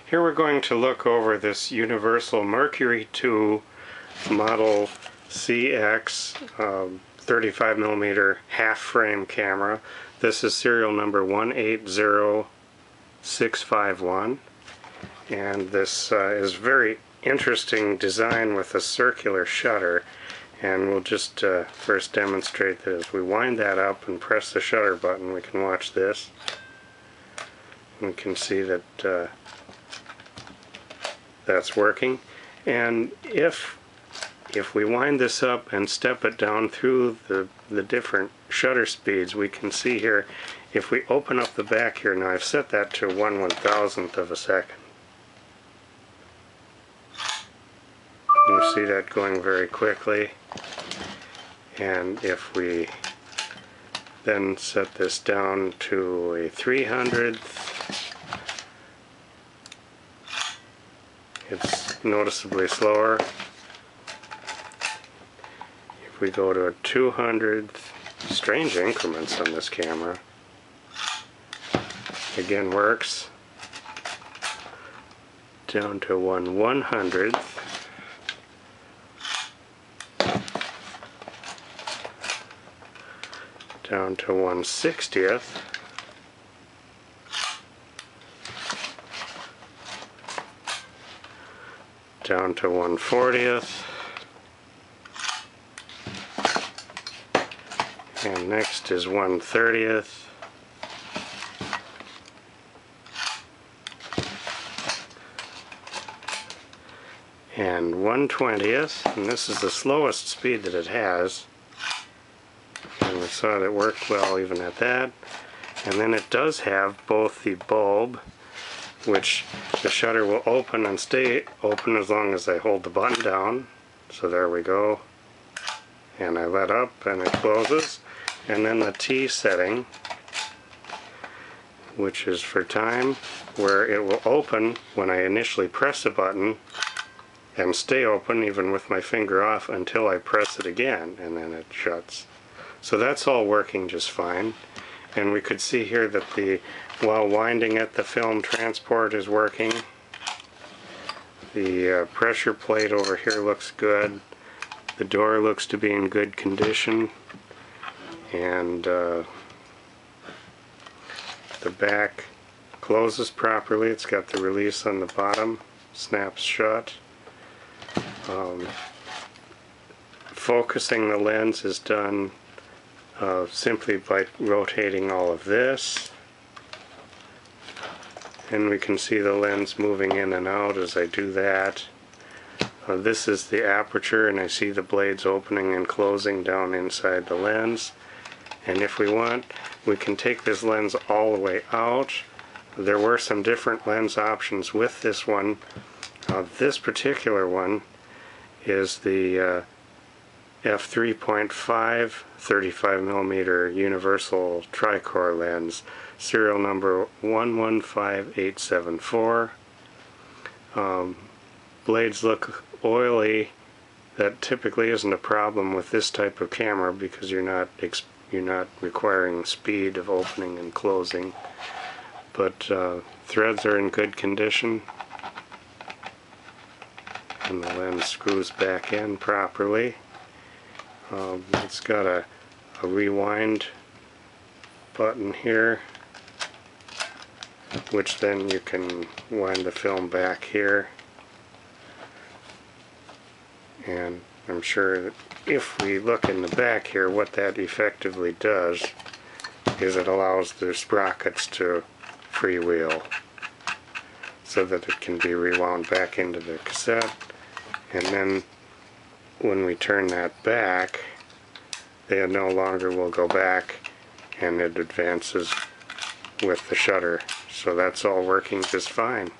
Here we're going to look over this universal Mercury II model CX 35mm half frame camera. This is serial number 180651, and this is very interesting design with a circular shutter. And we'll just first demonstrate that as we wind that up and press the shutter button, we can watch this. We can see that that's working. And if we wind this up and step it down through the different shutter speeds, we can see here, if we open up the back here, now I've set that to 1/1000th of a second. You see that going very quickly. And if we then set this down to a 300th, it's noticeably slower. If we go to a 200th, strange increments on this camera, again works. Down to 1/100th. Down to 1/60th. Down to 1/40th. And next is 1/30th. And 1/20th, and this is the slowest speed that it has. And we saw that it worked well even at that. And then it does have both the bulb, which the shutter will open and stay open as long as I hold the button down. So there we go. And I let up and it closes. And then the T setting, which is for time, where it will open when I initially press the button and stay open even with my finger off until I press it again, and then it shuts. So that's all working just fine. And we could see here that while winding it, the film transport is working. The pressure plate over here looks good. The door looks to be in good condition. And the back closes properly. It's got the release on the bottom, snaps shut. Focusing the lens is done simply by rotating all of this, and we can see the lens moving in and out as I do that. This is the aperture, and I see the blades opening and closing down inside the lens. And if we want, we can take this lens all the way out. There were some different lens options with this one. This particular one is the f3.5 35mm universal tricore lens, serial number 115874. Blades look oily. That typically isn't a problem with this type of camera because you're not requiring speed of opening and closing. But threads are in good condition, and the lens screws back in properly. It's got a rewind button here, which then you can wind the film back here. And I'm sure that if we look in the back here, what that effectively does is it allows the sprockets to freewheel so that it can be rewound back into the cassette. And then when we turn that back, they no longer will go back, and it advances with the shutter. So that's all working just fine.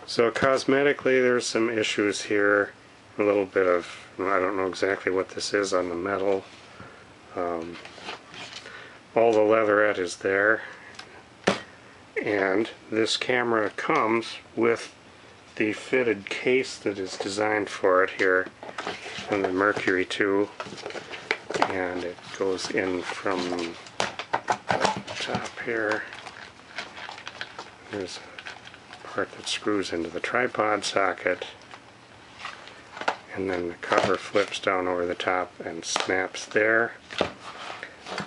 So cosmetically, there's some issues here. A little bit of, I don't know exactly what this is on the metal. All the leatherette is there. And this camera comes with the fitted case that is designed for it here on the Mercury II, and it goes in from the top here. There's a part that screws into the tripod socket, and then the cover flips down over the top and snaps there.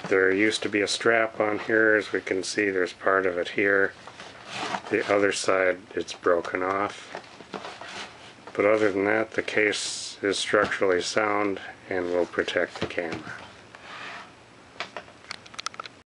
There used to be a strap on here. As we can see, there's part of it here. The other side, it's broken off. But other than that, the case is structurally sound and will protect the camera.